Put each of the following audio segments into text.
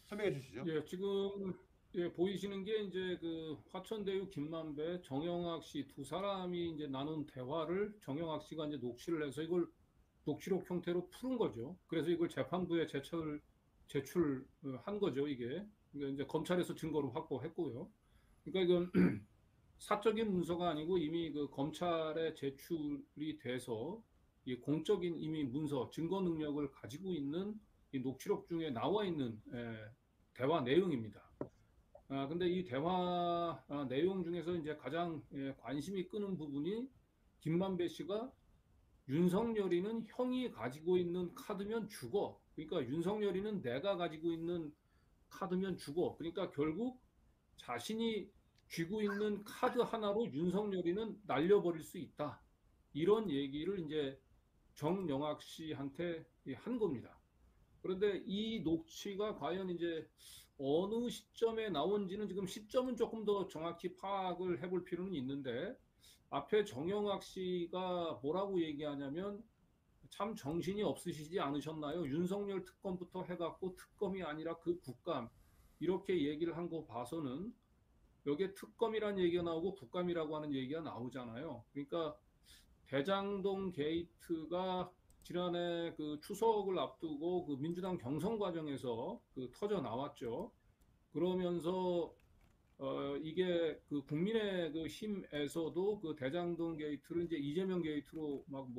설명해 주시죠. 예, 지금 보이시는 게 이제 그 화천대유 김만배, 정영학 씨 두 사람이 이제 나눈 대화를 정영학 씨가 이제 녹취를 해서 이걸 녹취록 형태로 푸른 거죠. 그래서 이걸 재판부에 제출한 거죠, 이게. 그러니까 이제 검찰에서 증거를 확보했고요. 그러니까 이건 사적인 문서가 아니고 이미 그 검찰에 제출이 돼서 이 공적인 이미 문서, 증거 능력을 가지고 있는 이 녹취록 중에 나와 있는 대화 내용입니다. 근데 이 대화 내용 중에서 이제 가장 관심이 끄는 부분이 김만배 씨가 윤석열이는 형이 가지고 있는 카드면 죽어. 그러니까 윤석열이는 내가 가지고 있는 카드면 죽어. 그러니까 결국 자신이 쥐고 있는 카드 하나로 윤석열이는 날려버릴 수 있다. 이런 얘기를 이제 정영학 씨한테 한 겁니다. 그런데 이 녹취가 과연 이제 어느 시점에 나온지는 지금 시점은 조금 더 정확히 파악을 해볼 필요는 있는데 앞에 정영학 씨가 뭐라고 얘기하냐면 참 정신이 없으시지 않으셨나요? 윤석열 특검부터 해갖고 특검이 아니라 그 국감 이렇게 얘기를 한 거 봐서는 여기에 특검이라는 얘기가 나오고 국감이라고 하는 얘기가 나오잖아요. 그러니까 대장동 게이트가 지난해 그 추석을 앞두고 그 민주당 경선 과정에서 그 터져 나왔죠. 그러면서 이게 그 국민의 그 힘에서도 그 대장동 게이트를 이제 이재명 게이트로 막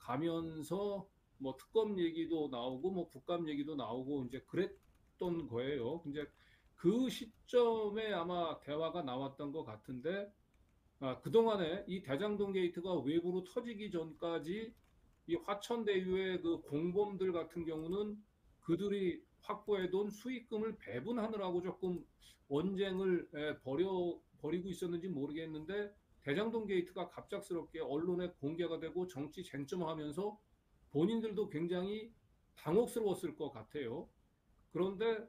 몰아가면서 뭐 특검 얘기도 나오고 뭐 국감 얘기도 나오고 이제 그랬던 거예요. 이제 그 시점에 아마 대화가 나왔던 것 같은데 그동안에 이 대장동 게이트가 외부로 터지기 전까지 이 화천대유의 그 공범들 같은 경우는 그들이 확보해둔 수익금을 배분하느라고 조금 언쟁을 벌이고 있었는지 모르겠는데 대장동 게이트가 갑작스럽게 언론에 공개가 되고 정치 쟁점화하면서 본인들도 굉장히 당혹스러웠을 것 같아요. 그런데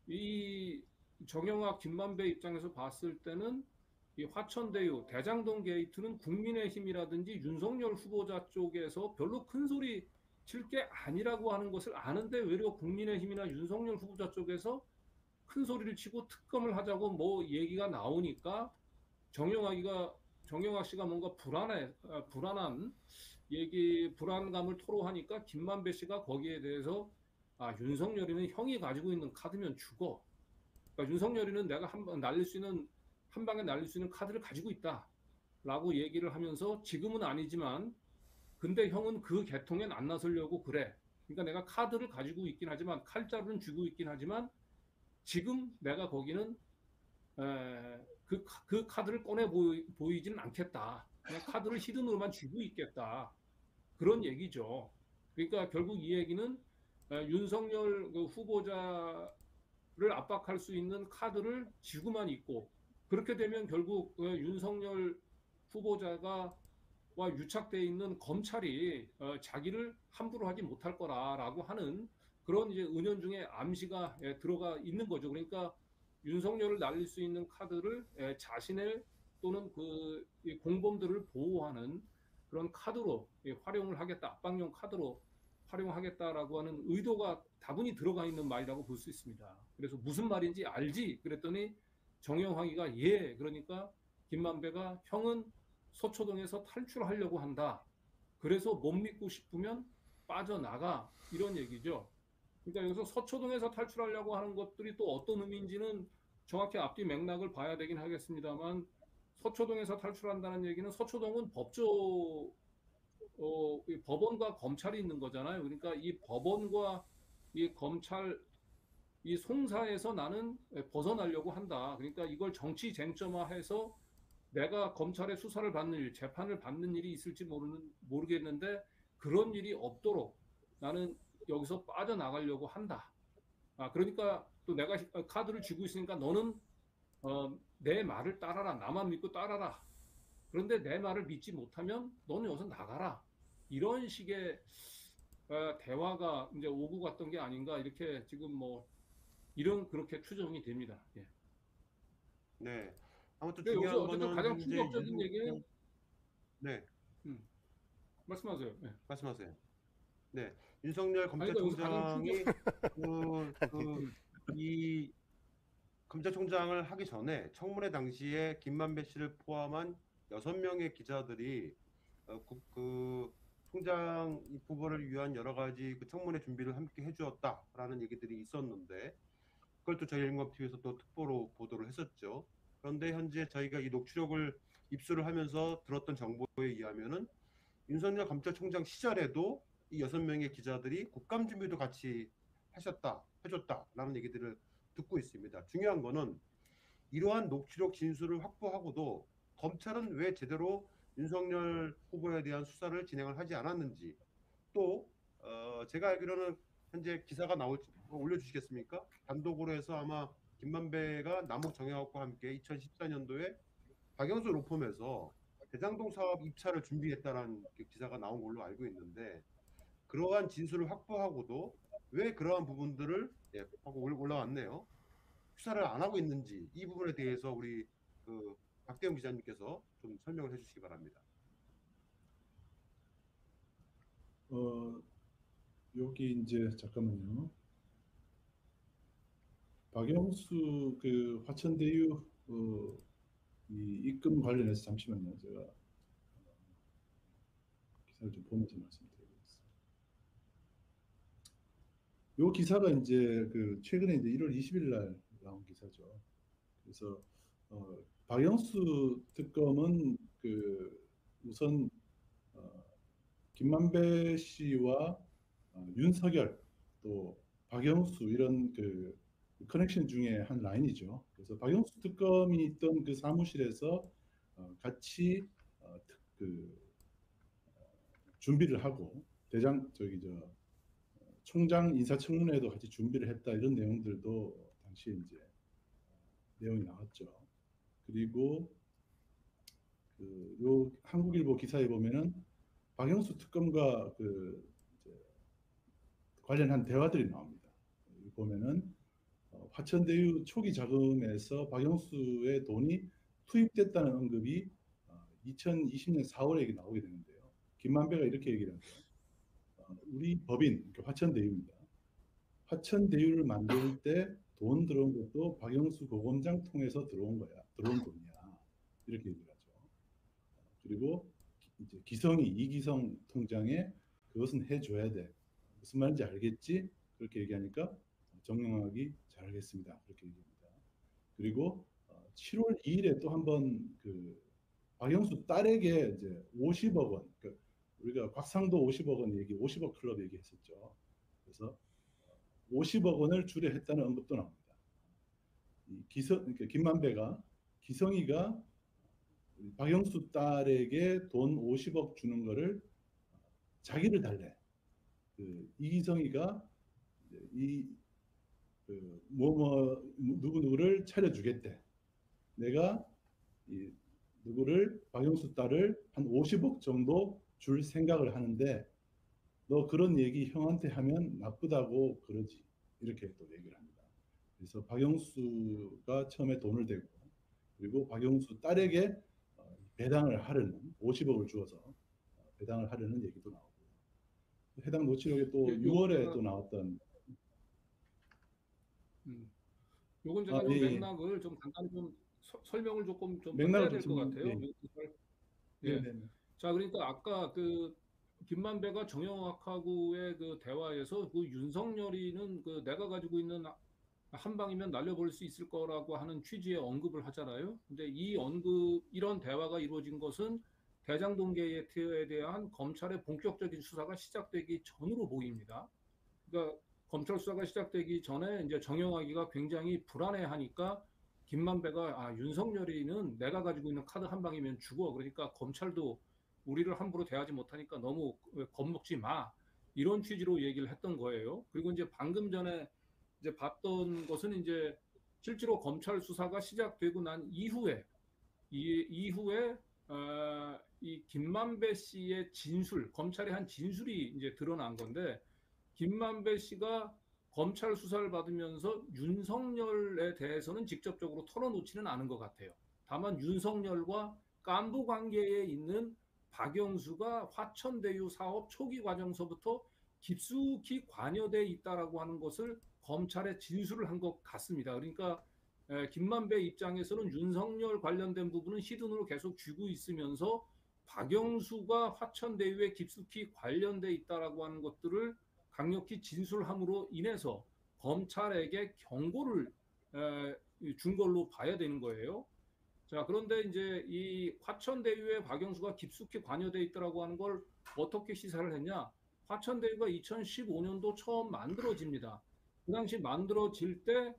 이 정영학 김만배 입장에서 봤을 때는 이 화천대유 대장동 게이트는 국민의힘이라든지 윤석열 후보자 쪽에서 별로 큰 소리 칠 게 아니라고 하는 것을 아는데 외려 국민의힘이나 윤석열 후보자 쪽에서 큰 소리를 치고 특검을 하자고 뭐 얘기가 나오니까 정영학이가 정영학 씨가 뭔가 불안한 불안감을 토로하니까 김만배 씨가 거기에 대해서 윤석열이는 형이 가지고 있는 카드면 죽어. 그러니까 윤석열이는 내가 한방 날릴 수 있는 한 방에 날릴 수 있는 카드를 가지고 있다라고 얘기를 하면서 지금은 아니지만 근데 형은 그 계통엔 안 나서려고 그래. 그러니까 내가 카드를 가지고 있긴 하지만 칼자루는 쥐고 있긴 하지만 지금 내가 거기는 그 카드를 꺼내 보이지는 않겠다. 그냥 카드를 히든으로만 쥐고 있겠다. 그런 얘기죠. 그러니까 결국 이 얘기는 윤석열 그 후보자를 압박할 수 있는 카드를 쥐고만 있고 그렇게 되면 결국 윤석열 후보자가 와 유착돼 있는 검찰이 자기를 함부로 하지 못할 거라라고 하는 그런 이제 은연중에 암시가 들어가 있는 거죠. 그러니까 윤석열을 날릴 수 있는 카드를 자신의 또는 그 공범들을 보호하는 그런 카드로 활용을 하겠다, 압박용 카드로 활용하겠다라고 하는 의도가 다분히 들어가 있는 말이라고 볼 수 있습니다. 그래서 무슨 말인지 알지? 그랬더니 정영학이가 예, 그러니까 김만배가 형은 서초동에서 탈출하려고 한다. 그래서 못 믿고 싶으면 빠져나가. 이런 얘기죠. 그러니까 여기서 서초동에서 탈출하려고 하는 것들이 또 어떤 의미인지는 정확히 앞뒤 맥락을 봐야 되긴 하겠습니다만 서초동에서 탈출한다는 얘기는 서초동은 법원과 검찰이 있는 거잖아요. 그러니까 이 법원과 이 검찰 이 송사에서 나는 벗어나려고 한다. 그러니까 이걸 정치 쟁점화해서 내가 검찰의 수사를 받는 일, 재판을 받는 일이 있을지 모르겠는데 그런 일이 없도록 나는 여기서 빠져나가려고 한다. 그러니까 또 내가 카드를 쥐고 있으니까 너는 내 말을 따라라. 나만 믿고 따라라. 그런데 내 말을 믿지 못하면 너는 여기서 나가라. 이런 식의 대화가 이제 오고 갔던 게 아닌가 이렇게 지금 뭐 이런 그렇게 추정이 됩니다. 예. 네. 아무튼 근데 여기서 중요한 어쨌든 거는 가장 현재 충격적인 얘기는 네, 음, 말씀하세요. 예. 말씀하세요. 네, 윤석열 아니 그러니까 여기서 가장 충격 검찰총장이 그 음. 이 검찰총장을 하기 전에 청문회 당시에 김만배 씨를 포함한 6명의 기자들이 그 총장 후보를 위한 여러 가지 그 청문회 준비를 함께 해주었다라는 얘기들이 있었는데 그걸 또 저희 일간TV에서 또 특보로 보도를 했었죠. 그런데 현재 저희가 이 녹취록을 입수를 하면서 들었던 정보에 의하면은 윤석열 검찰총장 시절에도 이 6명의 기자들이 국감 준비도 같이 해줬다라는 얘기들을 듣고 있습니다. 중요한 거는 이러한 녹취록 진술을 확보하고도 검찰은 왜 제대로 윤석열 후보에 대한 수사를 진행을 하지 않았는지 또 제가 알기로는 현재 기사가 올려주시겠습니까? 단독으로 해서 아마 김만배가 남욱 정영학과 함께 2014년도에 박영수 로펌에서 대장동 사업 입찰을 준비했다라는 기사가 나온 걸로 알고 있는데 그러한 진술을 확보하고도 왜 그러한 부분들을 하고 올라왔네요. 수사를 안 하고 있는지 이 부분에 대해서 우리 그 박대영 기자님께서 좀 설명을 해주시기 바랍니다. 여기 이제 잠깐만요. 박영수 그 화천대유 이 입금 관련해서 잠시만요. 제가 기사를 좀 보면서 말씀드리겠습니다. 요 기사가 이제 그 최근에 이제 1월 20일 날 나온 기사죠. 그래서 박영수 특검은 그 우선 김만배 씨와 윤석열 또 박영수 이런 그 커넥션 중에 한 라인이죠. 그래서 박영수 특검이 있던 그 사무실에서 같이 그 준비를 하고 총장 인사청문회도 같이 준비를 했다 이런 내용들도 당시에 이제 내용이 나왔죠. 그리고 요 한국일보 기사에 보면은 박영수 특검과 그 관련한 대화들이 나옵니다. 보면은 화천대유 초기 자금에서 박영수의 돈이 투입됐다는 언급이 2020년 4월에 나오게 되는데요. 김만배가 이렇게 얘기를 하죠. 우리 법인 화천대유입니다. 화천대유를 만들 때 돈 들어온 것도 박영수 고검장 통해서 들어온 돈이야. 이렇게 얘기를 하죠. 그리고 이제 이기성 통장에 그것은 해줘야 돼. 무슨 말인지 알겠지? 그렇게 얘기하니까 정영학이 잘 알겠습니다. 그렇게 얘기합니다. 그리고 7월 2일에 또 한번 그 박영수 딸에게 이제 50억 원, 그러니까 우리가 곽상도 50억 원 50억 클럽 얘기했었죠. 그래서 50억 원을 주례했다는 언급도 나옵니다. 그러니까 김만배가 기성이가 박영수 딸에게 돈 50억 주는 거를 자기를 달래. 이기성이가 누구를 차려주겠대. 내가 누구를 박영수 딸을 한 50억 정도 줄 생각을 하는데 너 그런 얘기 형한테 하면 나쁘다고 그러지. 이렇게 또 얘기를 합니다. 그래서 박영수가 처음에 돈을 대고 그리고 박영수 딸에게 배당을 하려는 50억을 주어서 배당을 하려는 얘기도 나오고 해당 녹취록에 또 6월에 또 나왔던 요건 제가 맥락을 좀 간단히 좀 설명을 조금 좀 해야 될 것 같아요. 자, 그러니까 아까 그 김만배가 정영학하고의 그 대화에서 그 윤석열이는 그 내가 가지고 있는 한 방이면 날려버릴 수 있을 거라고 하는 취지의 언급을 하잖아요. 근데 이런 대화가 이루어진 것은 대장동 게이트에 대한 검찰의 본격적인 수사가 시작되기 전으로 보입니다. 그러니까 검찰 수사가 시작되기 전에 이제 정영학이가 굉장히 불안해하니까 김만배가 윤석열이는 내가 가지고 있는 카드 한 방이면 죽어. 그러니까 검찰도 우리를 함부로 대하지 못하니까 너무 겁먹지 마. 이런 취지로 얘기를 했던 거예요. 그리고 이제 방금 전에 이제 봤던 것은 이제 실제로 검찰 수사가 시작되고 난 이후에 이 김만배 씨의 진술, 검찰의 한 진술이 이제 드러난 건데 김만배 씨가 검찰 수사를 받으면서 윤석열에 대해서는 직접적으로 털어놓지는 않은 것 같아요. 다만 윤석열과 깐부 관계에 있는 박영수가 화천대유 사업 초기 과정서부터 깊숙이 관여돼 있다라고 하는 것을 검찰에 진술을 한 것 같습니다. 그러니까 김만배 입장에서는 윤석열 관련된 부분은 히든으로 계속 쥐고 있으면서 박영수가 화천대유에 깊숙이 관련돼 있다라고 하는 것들을 강력히 진술함으로 인해서 검찰에게 경고를 준 걸로 봐야 되는 거예요. 자, 그런데 이제 이 화천대유에 박영수가 깊숙이 관여돼 있다라고 하는 걸 어떻게 시사를 했냐? 화천대유가 2015년도 처음 만들어집니다. 그 당시 만들어질 때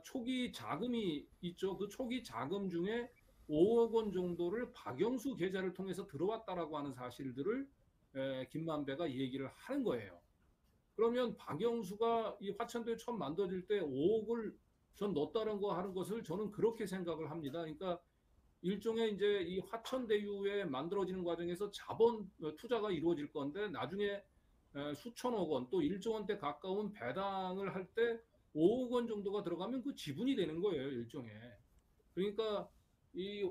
초기 자금이 있죠. 그 초기 자금 중에 5억 원 정도를 박영수 계좌를 통해서 들어왔다라고 하는 사실들을 김만배가 얘기를 하는 거예요. 그러면 박영수가 이 화천대유 처음 만들어질 때 5억을 전 넣었다는 거 하는 것을 저는 그렇게 생각을 합니다. 그러니까 일종의 이제 이 화천대유에 만들어지는 과정에서 자본 투자가 이루어질 건데 나중에 수천억 원 또 1조 원대 가까운 배당을 할 때 5억 원 정도가 들어가면 그 지분이 되는 거예요, 일종의. 그러니까 이,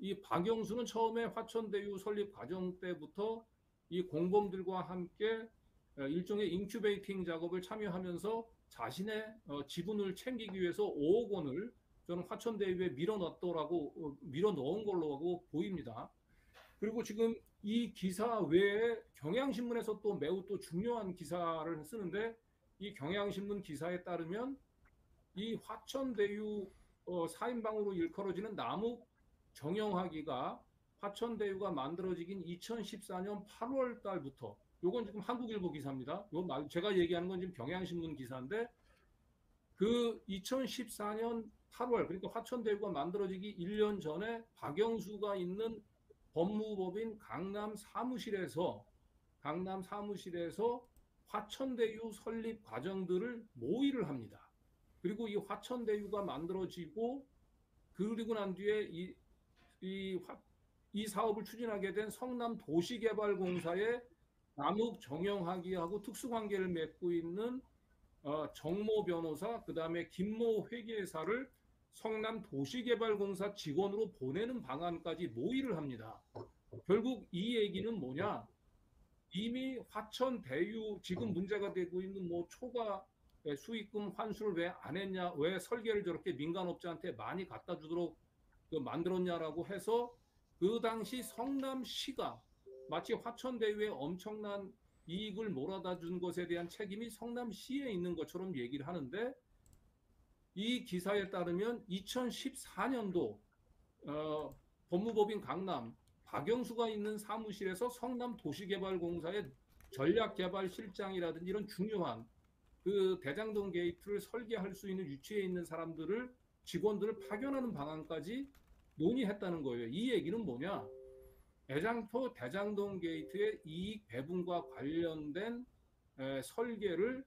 이 박영수는 처음에 화천대유 설립 과정 때부터 이 공범들과 함께 일종의 인큐베이팅 작업을 참여하면서 자신의 지분을 챙기기 위해서 5억 원을 저는 화천대유에 밀어 넣은 걸로 보입니다. 그리고 지금 이 기사 외에 경향신문에서 또 매우 또 중요한 기사를 쓰는데 이 경향신문 기사에 따르면 이 화천대유 4인방으로 일컬어지는 남욱 정영학이가 화천대유가 만들어지긴 2014년 8월 달부터 요건 지금 한국일보 기사입니다. 제가 얘기하는 건 지금 경향신문 기사인데 그 2014년 8월 그러니까 화천대유가 만들어지기 1년 전에 박영수가 있는 법무법인 강남 사무실에서 화천대유 설립 과정들을 모의를 합니다. 그리고 이 화천대유가 만들어지고 그리고 난 뒤에 이 사업을 추진하게 된 성남도시개발공사의 남욱 정영학이하고 특수관계를 맺고 있는 정모 변호사, 그 다음에 김모 회계사를 성남도시개발공사 직원으로 보내는 방안까지 모의를 합니다. 결국 이 얘기는 뭐냐? 이미 화천대유 지금 문제가 되고 있는 뭐 초과 수익금 환수를 왜 안 했냐? 왜 설계를 저렇게 민간업자한테 많이 갖다 주도록 만들었냐라고 해서 그 당시 성남시가 마치 화천대유에 엄청난 이익을 몰아다 준 것에 대한 책임이 성남시에 있는 것처럼 얘기를 하는데 이 기사에 따르면 2014년도 법무법인 강남 박영수가 있는 사무실에서 성남도시개발공사의 전략개발실장이라든지 이런 중요한 그 대장동 게이트를 설계할 수 있는 위치에 있는 직원들을 파견하는 방안까지 논의했다는 거예요. 이 얘기는 뭐냐? 애장터 대장동 게이트의 이익 배분과 관련된 설계를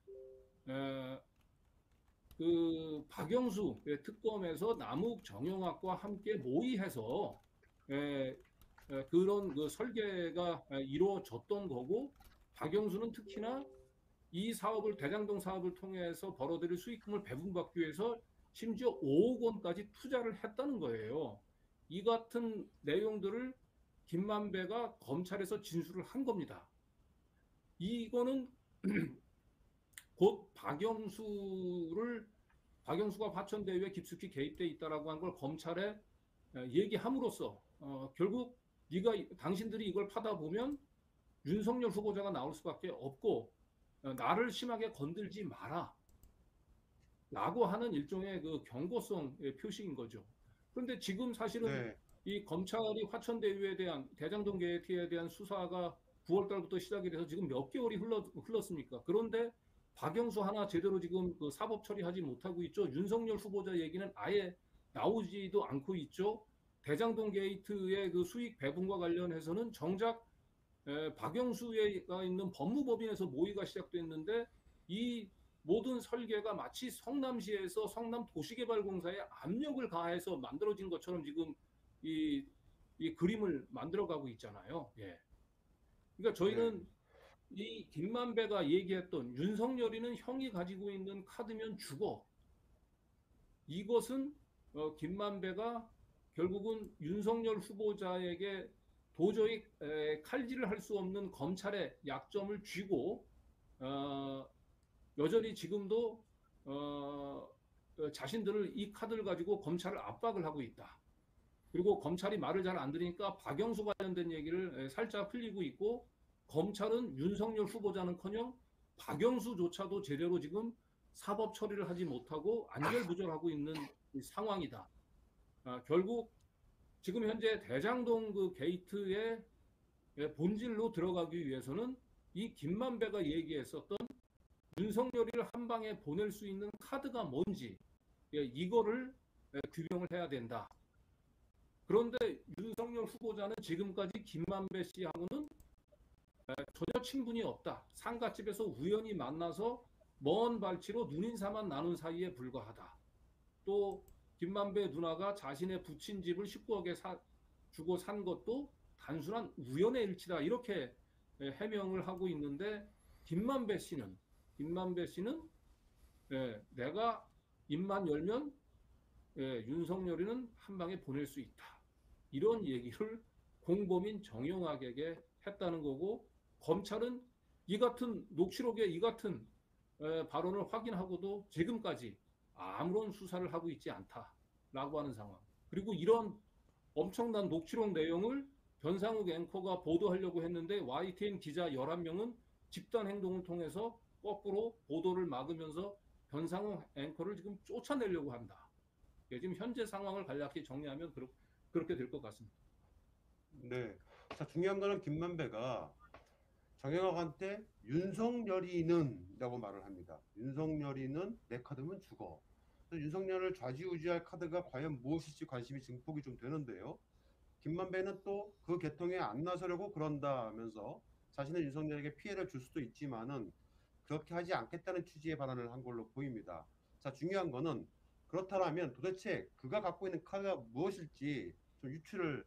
그 박영수 특검에서 남욱 정영학과 함께 모의해서 그런 그 설계가 이루어졌던 거고 박영수는 특히나 이 사업을 대장동 사업을 통해서 벌어들일 수익금을 배분받기 위해서 심지어 5억 원까지 투자를 했다는 거예요. 이 같은 내용들을 김만배가 검찰에서 진술을 한 겁니다. 이거는 곧 박영수가 화천대유에 깊숙이 개입돼 있다라고 한 걸 검찰에 얘기함으로써 결국 당신들이 이걸 파다 보면 윤석열 후보자가 나올 수밖에 없고 나를 심하게 건들지 마라 라고 하는 일종의 그 경고성의 표시인 거죠. 그런데 지금 사실은 네. 이 검찰이 화천대유에 대한 대장동 게이트에 대한 수사가 9월 달부터 시작이 돼서 지금 몇 개월이 흘렀습니까? 그런데 박영수 하나 제대로 지금 그 사법 처리하지 못하고 있죠. 윤석열 후보자 얘기는 아예 나오지도 않고 있죠. 대장동 게이트의 그 수익 배분과 관련해서는 정작 박영수가 있는 법무법인에서 모의가 시작됐는데 이 모든 설계가 마치 성남시에서 성남도시개발공사에 압력을 가해서 만들어진 것처럼 지금 이 그림을 만들어가고 있잖아요. 예. 그러니까 저희는 이 김만배가 얘기했던 윤석열이는 형이 가지고 있는 카드면 죽어. 이것은 김만배가 결국은 윤석열 후보자에게 도저히 칼질을 할 수 없는 검찰의 약점을 쥐고 여전히 지금도 자신들을 이 카드를 가지고 검찰을 압박을 하고 있다. 그리고 검찰이 말을 잘 안 들으니까 박영수 관련된 얘기를 살짝 흘리고 있고, 검찰은 윤석열 후보자는커녕 박영수조차도 제대로 지금 사법 처리를 하지 못하고 안절부절하고 있는 상황이다. 결국 지금 현재 대장동 그 게이트의 본질로 들어가기 위해서는 이 김만배가 얘기했었던 윤석열이를 한 방에 보낼 수 있는 카드가 뭔지 이거를 규명을 해야 된다. 그런데 윤석열 후보자는 지금까지 김만배 씨하고는 전혀 친분이 없다. 상가집에서 우연히 만나서 먼 발치로 눈인사만 나눈 사이에 불과하다. 또 김만배 누나가 자신의 부친 집을 19억에 주고 산 것도 단순한 우연의 일치다. 이렇게 해명을 하고 있는데, 김만배 씨는 내가 입만 열면 윤석열이는 한 방에 보낼 수 있다. 이런 얘기를 공범인 정영학에게 했다는 거고, 검찰은 이 같은 녹취록에 이 같은 발언을 확인하고도 지금까지 아무런 수사를 하고 있지 않다라고 하는 상황. 그리고 이런 엄청난 녹취록 내용을 변상욱 앵커가 보도하려고 했는데 YTN 기자 11명은 집단 행동을 통해서 거꾸로 보도를 막으면서 변상욱 앵커를 지금 쫓아내려고 한다. 지금 현재 상황을 간략히 정리하면 그렇게 될 것 같습니다. 네. 자, 중요한 거는 김만배가 정영학한테 윤석열이는 라고 말을 합니다. 윤석열이는 내 카드면 죽어. 그래서 윤석열을 좌지우지할 카드가 과연 무엇일지 관심이 증폭이 좀 되는데요. 김만배는 또 그 계통에 안 나서려고 그런다 하면서 자신은 윤석열에게 피해를 줄 수도 있지만은 그렇게 하지 않겠다는 취지의 발언을 한 걸로 보입니다. 자, 중요한 거는 그렇다면 도대체 그가 갖고 있는 카드가 무엇일지 좀 유추를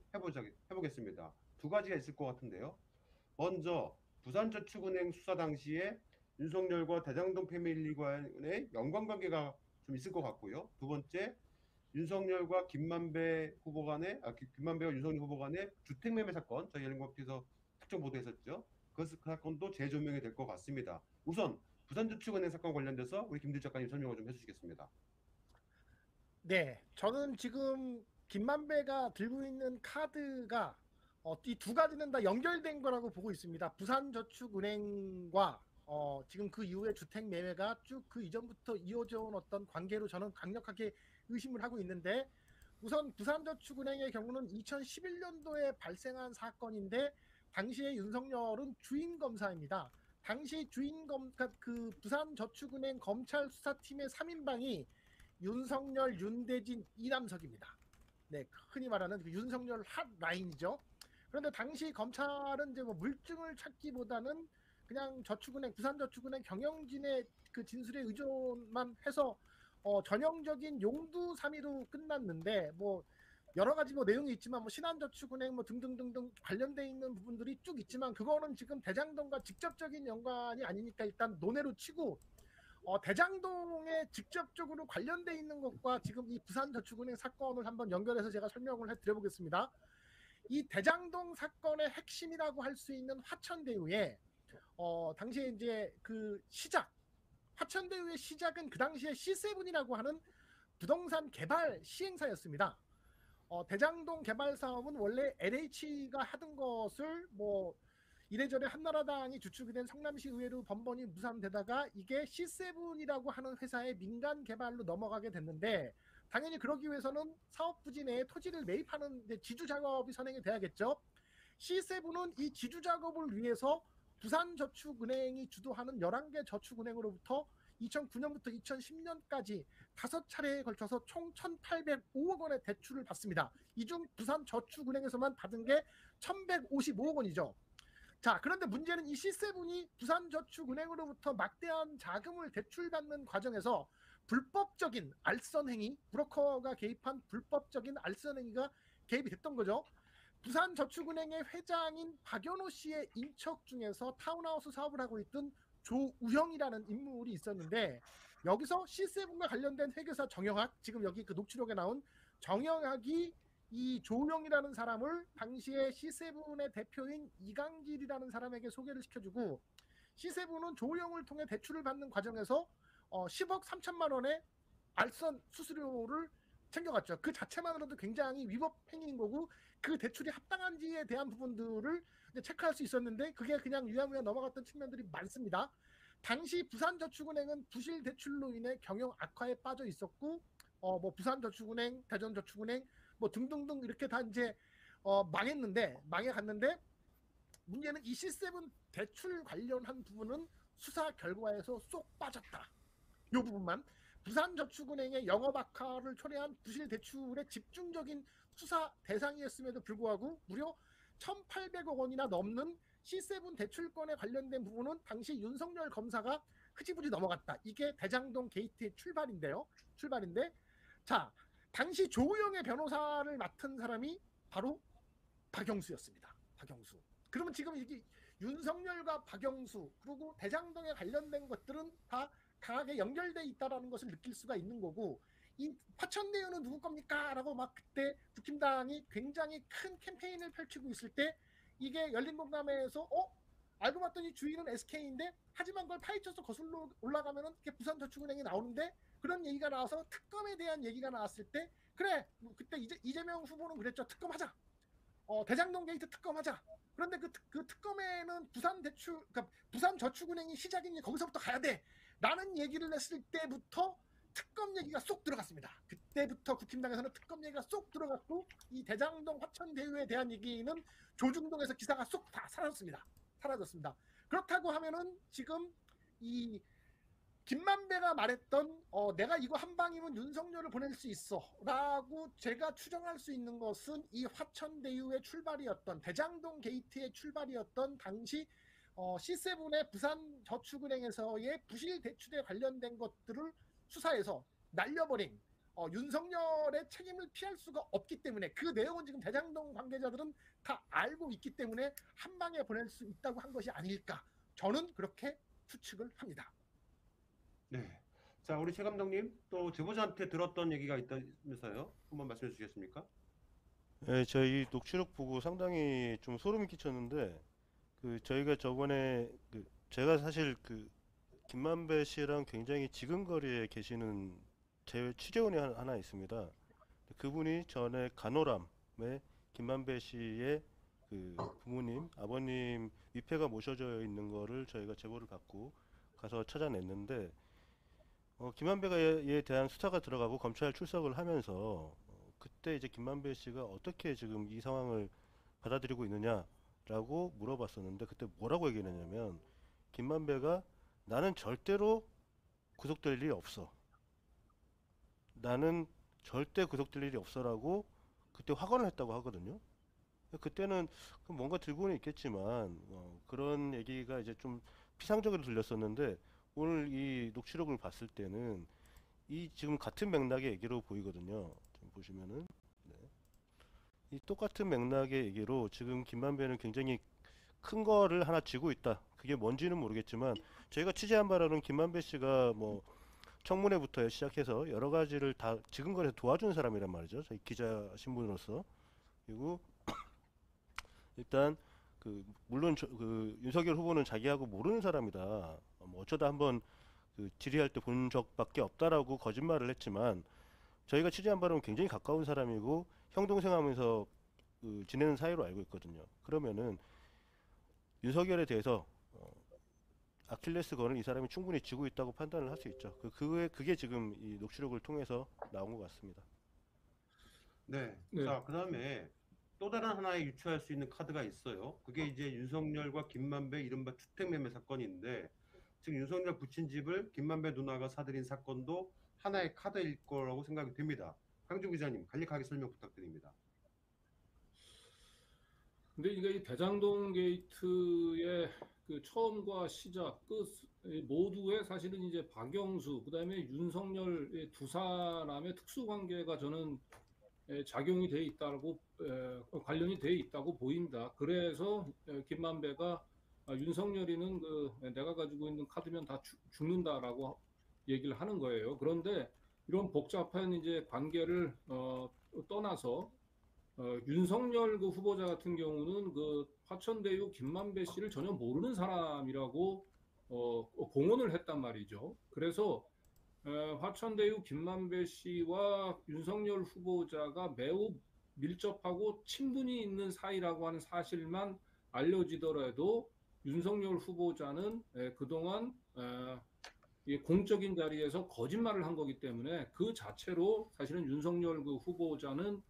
해보겠습니다. 두 가지가 있을 것 같은데요. 먼저 부산저축은행 수사 당시에 윤석열과 대장동 패밀리와의 연관관계가 좀 있을 것 같고요. 두 번째, 윤석열과 김만배 후보 간의 김만배와 윤석열 후보 간의 주택 매매 사건, 저희 열린국에서 특정 보도했었죠. 그 사건도 재조명이 될 것 같습니다. 우선 부산저축은행 사건 관련돼서 우리 김들 작가님 설명을 좀 해주시겠습니다. 네, 저는 지금 김만배가 들고 있는 카드가 이 두 가지는 다 연결된 거라고 보고 있습니다. 부산저축은행과 지금 그 이후에 주택 매매가 쭉 그 이전부터 이어져 온 어떤 관계로 저는 강력하게 의심을 하고 있는데, 우선 부산저축은행의 경우는 2011년도에 발생한 사건인데 당시에 윤석열은 주인 검사입니다. 당시 그 부산저축은행 검찰 수사팀의 3인방이 윤석열, 윤대진, 이남석입니다. 네, 흔히 말하는 그 윤석열 핫 라인이죠. 그런데 당시 검찰은 이제 뭐 물증을 찾기보다는 그냥 저축은행, 부산저축은행 경영진의 그 진술에 의존만 해서 전형적인 용두사미로 끝났는데, 뭐 여러 가지 뭐 내용이 있지만 뭐 신한저축은행 뭐 등등등등 관련돼 있는 부분들이 쭉 있지만 그거는 지금 대장동과 직접적인 연관이 아니니까 일단 논외로 치고, 대장동에 직접적으로 관련돼 있는 것과 지금 이 부산저축은행 사건을 한번 연결해서 제가 설명을 해드려보겠습니다. 이 대장동 사건의 핵심이라고 할 수 있는 화천대유에 당시에 이제 그 화천대유의 시작은 그 당시에 C7이라고 하는 부동산 개발 시행사였습니다. 대장동 개발 사업은 원래 LH가 하던 것을 뭐 이래저래 한나라당이 주축이 된 성남시 의회로 번번이 무산되다가 이게 C7이라고 하는 회사의 민간 개발로 넘어가게 됐는데, 당연히 그러기 위해서는 사업 부지 내에 토지를 매입하는 지주 작업이 선행이 돼야겠죠. C7은 이 지주 작업을 위해서 부산저축은행이 주도하는 11개 저축은행으로부터 2009년부터 2010년까지 5차례에 걸쳐서 총 1,805억 원의 대출을 받습니다. 이 중 부산저축은행에서만 받은 게 1,155억 원이죠. 자, 그런데 문제는 이 C7이 부산저축은행으로부터 막대한 자금을 대출받는 과정에서 불법적인 알선행위, 브로커가 개입한 불법적인 알선행위가 개입이 됐던 거죠. 부산저축은행의 회장인 박연호 씨의 인척 중에서 타운하우스 사업을 하고 있던 조우형이라는 인물이 있었는데, 여기서 C7과 관련된 회계사 정영학, 지금 여기 그 녹취록에 나온 정영학이 이 조우영이라는 사람을 당시에 C7의 대표인 이강길이라는 사람에게 소개를 시켜주고 C7은 조우영을 통해 대출을 받는 과정에서 10억 3천만 원의 알선 수수료를 챙겨갔죠. 그 자체만으로도 굉장히 위법 행위인 거고 그 대출이 합당한지에 대한 부분들을 이제 체크할 수 있었는데 그게 그냥 유야무야 넘어갔던 측면들이 많습니다. 당시 부산저축은행은 부실 대출로 인해 경영 악화에 빠져 있었고 뭐 부산저축은행, 대전저축은행 뭐 등등등 이렇게 다 이제 망해갔는데 문제는 이 C7 대출 관련한 부분은 수사 결과에서 쏙 빠졌다. 이 부분만 부산저축은행의 영업 악화를 초래한 부실 대출의 집중적인 수사 대상이었음에도 불구하고 무려 1,800억 원이나 넘는 C7 대출권에 관련된 부분은 당시 윤석열 검사가 흐지부지 넘어갔다. 이게 대장동 게이트의 출발인데 자, 당시 조우영의 변호사를 맡은 사람이 바로 박영수였습니다. 박영수. 그러면 지금 이게 윤석열과 박영수 그리고 대장동에 관련된 것들은 다 강하게 연결돼 있다라는 것을 느낄 수가 있는 거고 이 화천대유는 누구 겁니까? 라고 막 그때 국힘당이 굉장히 큰 캠페인을 펼치고 있을 때 이게 열린공감에서 알고 봤더니 주인은 SK인데 하지만 그걸 파헤쳐서 거슬러 올라가면은 부산저축은행이 나오는데 그런 얘기가 나와서 특검에 대한 얘기가 나왔을 때 그래 그때 이재명 후보는 그랬죠. 특검하자. 대장동 게이트 특검하자. 그런데 그 특검에는 그러니까 부산저축은행이 시작이니 거기서부터 가야 돼. 라는 얘기를 했을 때부터 특검 얘기가 쏙 들어갔습니다. 그때부터 국힘당에서는 특검 얘기가 쏙 들어갔고 이 대장동 화천대유에 대한 얘기는 조중동에서 기사가 쏙 다 사라졌습니다. 그렇다고 하면은 지금 이 김만배가 말했던 내가 이거 한 방이면 윤석열을 보낼 수 있어 라고 제가 추정할 수 있는 것은 이 화천대유의 출발이었던 대장동 게이트의 출발이었던 당시 C7의 부산저축은행에서의 부실 대출에 관련된 것들을 수사해서 날려버린 윤석열의 책임을 피할 수가 없기 때문에 그 내용은 지금 대장동 관계자들은 다 알고 있기 때문에 한 방에 보낼 수 있다고 한 것이 아닐까 저는 그렇게 추측을 합니다. 네. 자, 우리 최 감독님 또 제보자한테 들었던 얘기가 있다면서요? 한번 말씀해 주시겠습니까? 네, 저희 녹취록 보고 상당히 좀 소름이 끼쳤는데 저희가 저번에 제가 사실 김만배 씨랑 굉장히 지근거리에 계시는 제 취재원이 하나 있습니다. 그분이 전에 간호람의 김만배 씨의 부모님, 아버님 위패가 모셔져 있는 거를 저희가 제보를 받고 가서 찾아냈는데 김만배에 대한 수사가 들어가고 검찰 출석을 하면서 그때 이제 김만배 씨가 어떻게 지금 이 상황을 받아들이고 있느냐라고 물어봤었는데 그때 뭐라고 얘기했냐면 김만배가 나는 절대로 구속될 일이 없어. 나는 절대 구속될 일이 없어라고 그때 확언을 했다고 하거든요. 그때는 뭔가 들고는 있겠지만 그런 얘기가 이제 좀 피상적으로 들렸었는데 오늘 이 녹취록을 봤을 때는 이 지금 같은 맥락의 얘기로 보이거든요. 좀 보시면은 이 똑같은 맥락의 얘기로 지금 김만배는 굉장히 큰 거를 하나 쥐고 있다. 그게 뭔지는 모르겠지만 저희가 취재한 바로는 김만배 씨가 뭐 청문회부터 시작해서 여러 가지를 다 지금거리에서 도와준 사람이란 말이죠. 저희 기자 신분으로서. 그리고 일단 물론 윤석열 후보는 자기하고 모르는 사람이다. 뭐 어쩌다 한번 질의할 때 본 적밖에 없다라고 거짓말을 했지만 저희가 취재한 바로는 굉장히 가까운 사람이고 형 동생 하면서 지내는 사이로 알고 있거든요. 그러면은 윤석열에 대해서 아킬레스건을 이 사람이 충분히 쥐고 있다고 판단을 할 수 있죠. 그게 지금 이 녹취록을 통해서 나온 것 같습니다. 네. 네. 자, 그다음에 또 다른 하나의 유추할 수 있는 카드가 있어요. 그게 이제 윤석열과 김만배 이른바 주택매매 사건인데 지금 윤석열 부친 집을 김만배 누나가 사들인 사건도 하나의 카드일 거라고 생각이 됩니다. 강주 기자님 간략하게 설명 부탁드립니다. 근데 이게 이 대장동 게이트의 처음과 시작, 끝 모두에 사실은 이제 박영수, 그다음에 윤석열 두 사람의 특수관계가 저는 작용이 돼 있다고 관련이 돼 있다고 보입니다. 그래서 김만배가 윤석열이는 내가 가지고 있는 카드면 다 죽는다라고 얘기를 하는 거예요. 그런데 이런 복잡한 이제 관계를 떠나서 윤석열 그 후보자 같은 경우는 그 화천대유 김만배 씨를 전혀 모르는 사람이라고 공언을 했단 말이죠. 그래서 화천대유 김만배 씨와 윤석열 후보자가 매우 밀접하고 친분이 있는 사이라고 하는 사실만 알려지더라도 윤석열 후보자는 그동안 이 공적인 자리에서 거짓말을 한 거기 때문에 그 자체로 사실은 윤석열 그 후보자는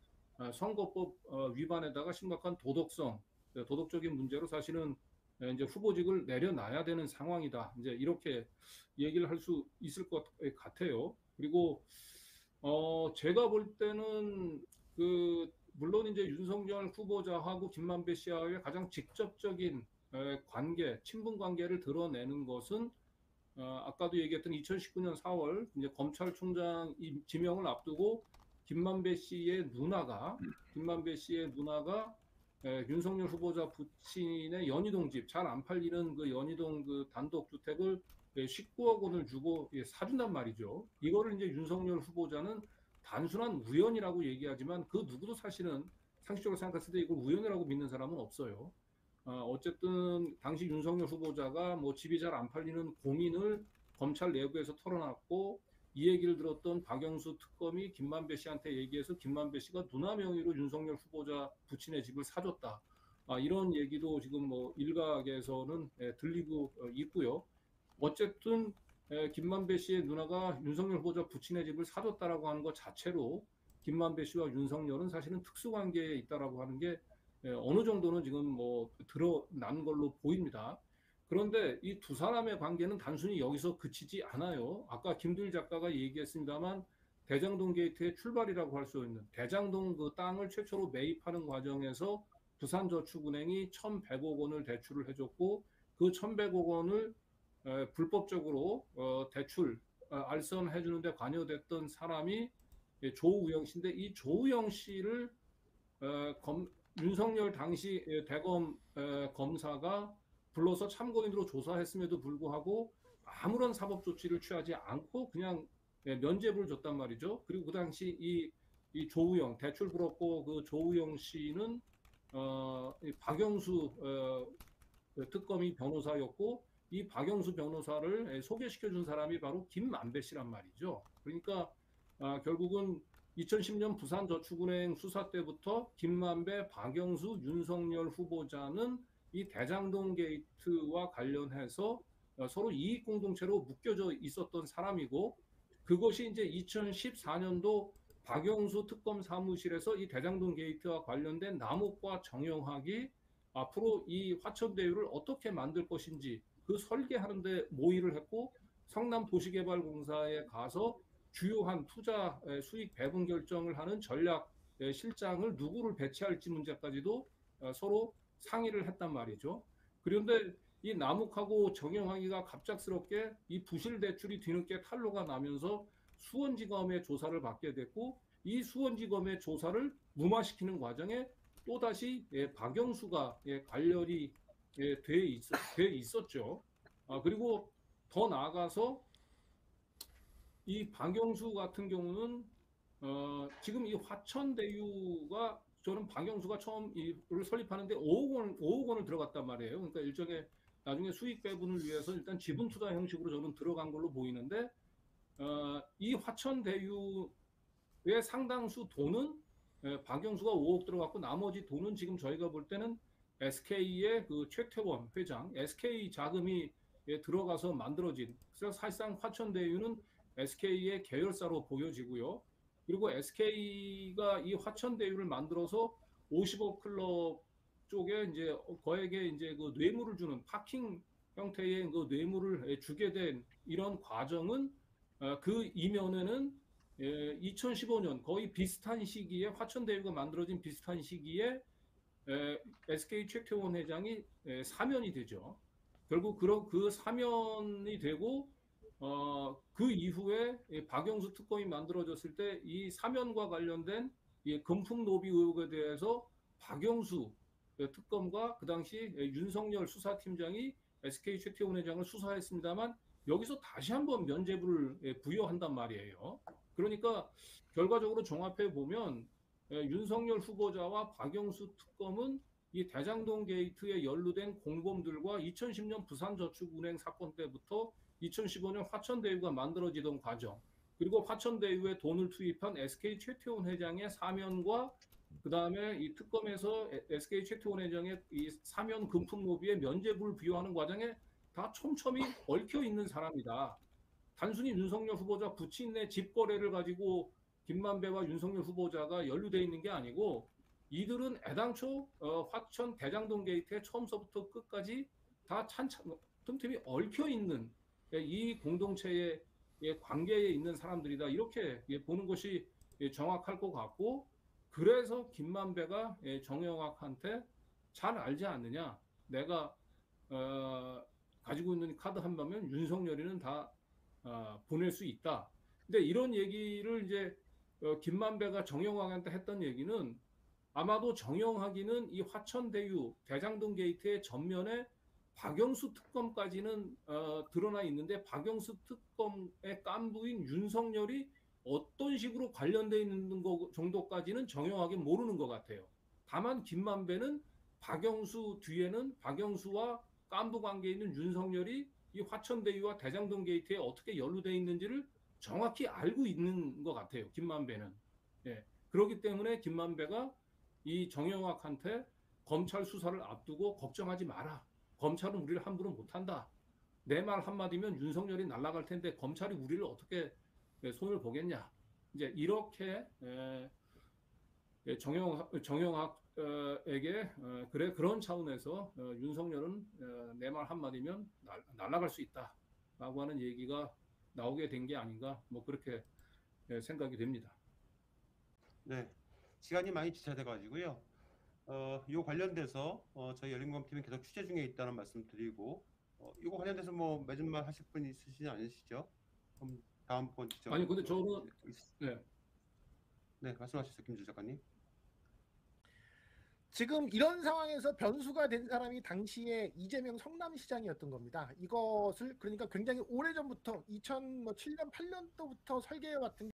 선거법 위반에다가 심각한 도덕적인 문제로 사실은 이제 후보직을 내려놔야 되는 상황이다. 이제 이렇게 얘기를 할 수 있을 것 같아요. 그리고 제가 볼 때는 그 물론 이제 윤석열 후보자하고 김만배 씨와의 가장 직접적인 관계, 친분 관계를 드러내는 것은 아까도 얘기했던 2019년 4월 이제 검찰총장 지명을 앞두고 김만배 씨의 누나가 윤석열 후보자 부친의 연희동 집 잘 안 팔리는 그 연희동 그 단독 주택을 19억 원을 주고 사준단 말이죠. 이거를 이제 윤석열 후보자는 단순한 우연이라고 얘기하지만 그 누구도 사실은 상식적으로 생각했을 때 이걸 우연이라고 믿는 사람은 없어요. 어쨌든 당시 윤석열 후보자가 뭐 집이 잘 안 팔리는 고민을 검찰 내부에서 털어놨고 이 얘기를 들었던 박영수 특검이 김만배 씨한테 얘기해서 김만배 씨가 누나 명의로 윤석열 후보자 부친의 집을 사줬다. 이런 얘기도 지금 뭐 일각에서는 들리고 있고요. 어쨌든 김만배 씨의 누나가 윤석열 후보자 부친의 집을 사줬다라고 하는 것 자체로 김만배 씨와 윤석열은 사실은 특수관계에 있다라고 하는 게 어느 정도는 지금 뭐 드러난 걸로 보입니다. 그런데 이 두 사람의 관계는 단순히 여기서 그치지 않아요. 아까 김두일 작가가 얘기했습니다만 대장동 게이트의 출발이라고 할 수 있는 대장동 그 땅을 최초로 매입하는 과정에서 부산저축은행이 1,100억 원을 대출을 해줬고 그 1,100억 원을 불법적으로 대출 알선해 주는데 관여됐던 사람이 조우영 씨인데 이 조우영 씨를 윤석열 당시 대검 검사가 불러서 참고인으로 조사했음에도 불구하고 아무런 사법 조치를 취하지 않고 그냥 면죄부를 줬단 말이죠. 그리고 그 당시 이 조우영 대출 불었고 그 조우영 씨는 박영수 특검이 변호사였고 이 박영수 변호사를 소개시켜 준 사람이 바로 김만배 씨란 말이죠. 그러니까 결국은 2010년 부산저축은행 수사 때부터 김만배, 박영수, 윤석열 후보자는 이 대장동 게이트와 관련해서 서로 이익 공동체로 묶여져 있었던 사람이고 그것이 이제 2014년도 박영수 특검 사무실에서 이 대장동 게이트와 관련된 남욱과 정영학이 앞으로 이 화천대유를 어떻게 만들 것인지 그 설계하는데 모의를 했고 성남도시개발공사에 가서 주요한 투자 수익 배분 결정을 하는 전략 실장을 누구를 배치할지 문제까지도 서로 상의를 했단 말이죠. 그런데 이 남욱하고 정영학이가 갑작스럽게 이 부실 대출이 뒤늦게 탄로가 나면서 수원지검의 조사를 받게 됐고 이 수원지검의 조사를 무마시키는 과정에 또다시 박영수가 관련이 돼 있었죠. 그리고 더 나아가서 이 박영수 같은 경우는 지금 이 화천대유가 저는 박영수가 처음 이를 설립하는데 5억 원을 들어갔단 말이에요. 그러니까 일종의 나중에 수익 배분을 위해서 일단 지분 투자 형식으로 저는 들어간 걸로 보이는데 이 화천대유의 상당수 돈은 박영수가 5억 들어갔고 나머지 돈은 지금 저희가 볼 때는 SK의 그 최태원 회장, SK 자금이 들어가서 만들어진 그래서 사실상 화천대유는 SK의 계열사로 보여지고요. 그리고 SK가 이 화천대유를 만들어서 50억 클럽 쪽에 이제 거액의 이제 그 뇌물을 주는 파킹 형태의 그 뇌물을 주게 된 이런 과정은 그 이면에는 2015년 거의 비슷한 시기에 화천대유가 만들어진 비슷한 시기에 SK 최태원 회장이 사면이 되죠. 결국 그 사면이 되고 그 이후에 박영수 특검이 만들어졌을 때 이 사면과 관련된 이 금품 노비 의혹에 대해서 박영수 특검과 그 당시 윤석열 수사팀장이 SK 최태원 회장을 수사했습니다만 여기서 다시 한번 면죄부를 부여한단 말이에요. 그러니까 결과적으로 종합해 보면 윤석열 후보자와 박영수 특검은 이 대장동 게이트에 연루된 공범들과 2010년 부산저축은행 사건 때부터 2015년 화천대유가 만들어지던 과정, 그리고 화천대유에 돈을 투입한 SK 최태원 회장의 사면과 그다음에 이 특검에서 SK 최태원 회장의 이 사면 금품 로비에 면죄부를 부여하는 과정에 다 촘촘히 얽혀 있는 사람이다. 단순히 윤석열 후보자 부친 내 집 거래를 가지고 김만배와 윤석열 후보자가 연루돼 있는 게 아니고, 이들은 애당초 화천 대장동 게이트에 처음서부터 끝까지 다 틈틈이 얽혀 있는 이 공동체의 관계에 있는 사람들이다. 이렇게 보는 것이 정확할 것 같고, 그래서 김만배가 정영학한테 잘 알지 않느냐. 내가 가지고 있는 카드 한 방면 윤석열이는 다 보낼 수 있다. 근데 이런 얘기를 이제 김만배가 정영학한테 했던 얘기는, 아마도 정영학이는 이 화천대유 대장동 게이트의 전면에 박영수 특검까지는 드러나 있는데, 박영수 특검의 깐부인 윤석열이 어떤 식으로 관련되어 있는 거 정도까지는 정영학이 모르는 것 같아요. 다만 김만배는 박영수 뒤에는 박영수와 깐부 관계에 있는 윤석열이 이 화천대유와 대장동 게이트에 어떻게 연루되어 있는지를 정확히 알고 있는 것 같아요. 김만배는. 예. 그렇기 때문에 김만배가 이 정영학한테 검찰 수사를 앞두고 걱정하지 마라. 검찰은 우리를 함부로 못한다. 내 말 한마디면 윤석열이 날아갈 텐데 검찰이 우리를 어떻게 손을 보겠냐. 이제 이렇게 정영학에게 그래, 그런 차원에서 윤석열은 내 말 한마디면 날아갈 수 있다라고 하는 얘기가 나오게 된 게 아닌가, 뭐 그렇게 생각이 됩니다. 네, 시간이 많이 지체돼 가지고요. 요 관련돼서 저희 열린공감팀이 계속 취재 중에 있다는 말씀 드리고, 이거 관련돼서 뭐 맺은 말 하실 분 있으시지 않으시죠? 그럼 다음번 지적. 아니 근데 저는 네, 말씀하시죠, 김주 작가님. 지금 이런 상황에서 변수가 된 사람이 당시에 이재명 성남시장이었던 겁니다. 이것을 그러니까 굉장히 오래전부터 2007년 8년도부터 설계해왔던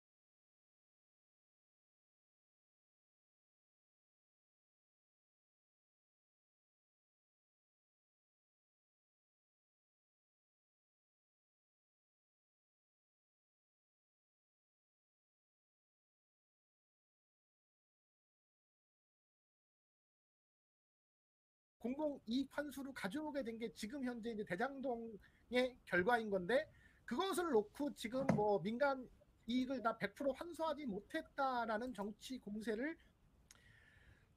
공공이익 환수로 가져오게 된 게 지금 현재 이제 대장동의 결과인 건데, 그것을 놓고 지금 뭐 민간 이익을 다 100% 환수하지 못했다라는 정치 공세를,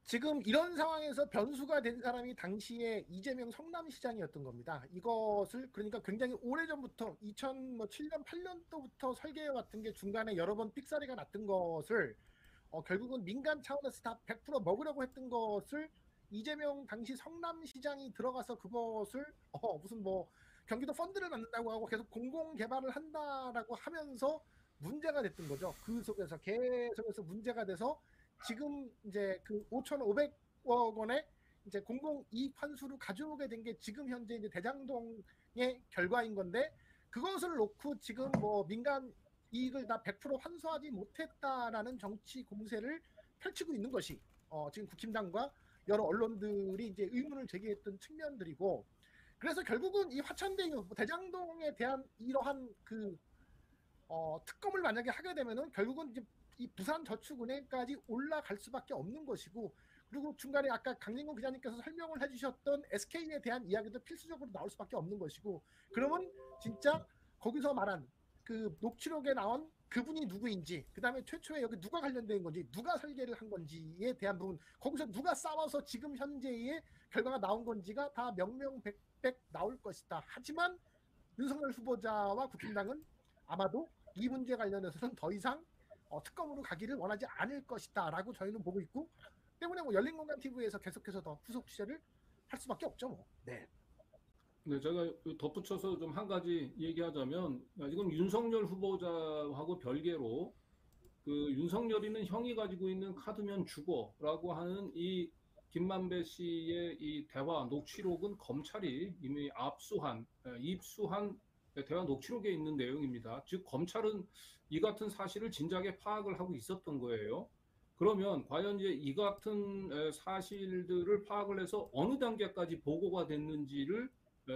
지금 이런 상황에서 변수가 된 사람이 당시에 이재명 성남시장이었던 겁니다. 이것을 그러니까 굉장히 오래전부터 2007년 8년도부터 설계해왔던 게 중간에 여러 번 삑사리가 났던 것을 결국은 민간 차원에서 다 100% 먹으려고 했던 것을 이재명 당시 성남시장이 들어가서 그것을 무슨 뭐 경기도 펀드를 만든다고 하고 계속 공공 개발을 한다라고 하면서 문제가 됐던 거죠. 그 속에서 계속해서 문제가 돼서 지금 이제 그 5,500억 원의 이제 공공이익 환수로 가져오게 된 게 지금 현재 이제 대장동의 결과인 건데, 그것을 놓고 지금 뭐 민간 이익을 다 100% 환수하지 못했다라는 정치 공세를 펼치고 있는 것이 지금 국힘당과 여러 언론들이 이제 의문을 제기했던 측면들이고, 그래서 결국은 이 화천대유 대장동에 대한 이러한 그 특검을 만약에 하게 되면은 결국은 이제 이 부산저축은행까지 올라갈 수밖에 없는 것이고, 그리고 중간에 아까 강진구 기자님께서 설명을 해주셨던 SK에 대한 이야기도 필수적으로 나올 수밖에 없는 것이고, 그러면 진짜 거기서 말한 그 녹취록에 나온 그분이 누구인지, 그 다음에 최초에 여기 누가 관련된 건지, 누가 설계를 한 건지에 대한 부분, 거기서 누가 싸워서 지금 현재의 결과가 나온 건지가 다 명명백백 나올 것이다. 하지만 윤석열 후보자와 국힘당은 아마도 이 문제 관련해서는 더 이상 특검으로 가기를 원하지 않을 것이다 라고 저희는 보고 있고, 때문에 뭐 열린공감TV에서 계속해서 더 후속 취재를 할 수밖에 없죠. 뭐. 네. 네, 제가 덧붙여서 좀 한 가지 얘기하자면, 지금 윤석열 후보자하고 별개로 그 윤석열이는 형이 가지고 있는 카드면 주고라고 하는 이 김만배 씨의 이 대화 녹취록은 검찰이 이미 입수한 대화 녹취록에 있는 내용입니다. 즉 검찰은 이 같은 사실을 진작에 파악을 하고 있었던 거예요. 그러면 과연 이제 이 같은 사실들을 파악을 해서 어느 단계까지 보고가 됐는지를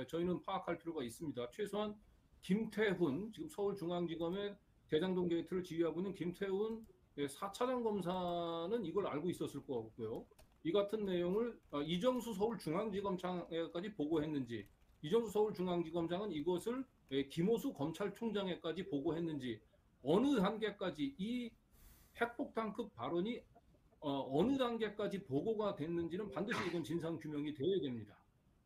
저희는 파악할 필요가 있습니다. 최소한 김태훈, 지금 서울중앙지검의 대장동 게이트를 지휘하고 있는 김태훈 4차장 검사는 이걸 알고 있었을 것 같고요. 이 같은 내용을 이정수 서울중앙지검장에까지 보고했는지, 이정수 서울중앙지검장은 이것을 김호수 검찰총장에까지 보고했는지, 어느 단계까지 이 핵폭탄급 발언이 어느 단계까지 보고가 됐는지는 반드시 이건 진상 규명이 되어야 됩니다.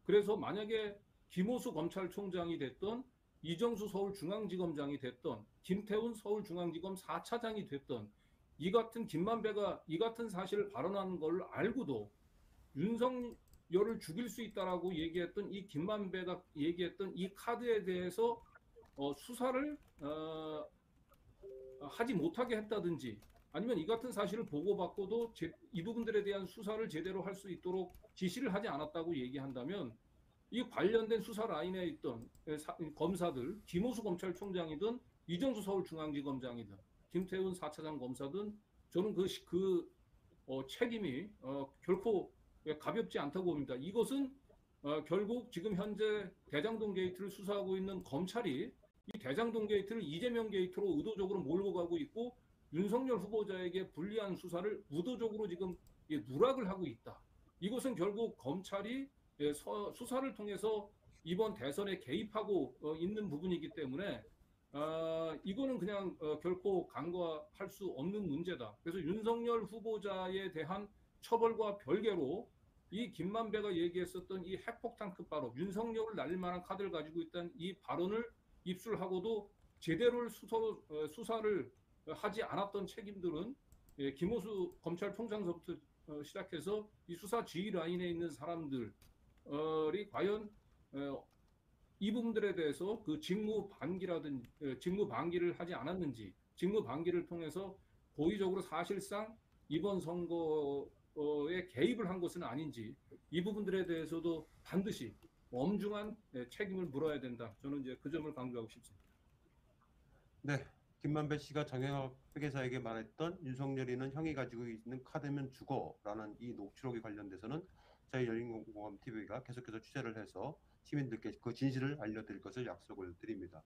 그래서 만약에 김호수 검찰총장이 됐던, 이정수 서울중앙지검장이 됐던, 김태훈 서울중앙지검 4차장이 됐던, 이 같은 김만배가 이 같은 사실을 발언하는 걸 알고도 윤석열을 죽일 수 있다라고 얘기했던 이 김만배가 얘기했던 이 카드에 대해서 수사를 하지 못하게 했다든지, 아니면 이 같은 사실을 보고받고도 이 부분들에 대한 수사를 제대로 할 수 있도록 지시를 하지 않았다고 얘기한다면, 이 관련된 수사 라인에 있던 검사들, 김호수 검찰총장이든 이정수 서울중앙지검장이든 김태훈 4차장 검사든, 저는 책임이 결코 가볍지 않다고 봅니다. 이것은 결국 지금 현재 대장동 게이트를 수사하고 있는 검찰이 이 대장동 게이트를 이재명 게이트로 의도적으로 몰고 가고 있고, 윤석열 후보자에게 불리한 수사를 의도적으로 지금 누락을 하고 있다. 이것은 결국 검찰이 수사를 통해서 이번 대선에 개입하고 있는 부분이기 때문에 이거는 그냥 결코 간과할 수 없는 문제다. 그래서 윤석열 후보자에 대한 처벌과 별개로 이 김만배가 얘기했었던 이 핵폭탄급 발언, 윤석열을 날릴 만한 카드를 가지고 있다는 이 발언을 입술하고도 제대로 수사를 하지 않았던 책임들은 김호수 검찰총장서부터 시작해서 이 수사 지휘 라인에 있는 사람들이 과연 이 부분들에 대해서 그 직무 방기를 하지 않았는지, 직무 방기를 통해서 고의적으로 사실상 이번 선거에 개입을 한 것은 아닌지, 이 부분들에 대해서도 반드시 엄중한 책임을 물어야 된다. 저는 이제 그 점을 강조하고 싶습니다. 네, 김만배 씨가 장영학 회계사에게 말했던 윤석열이는 형이 가지고 있는 카드면 죽어라는 이 녹취록에 관련돼서는 저희 열린공감 TV가 계속해서 취재를 해서 시민들께 그 진실을 알려드릴 것을 약속을 드립니다.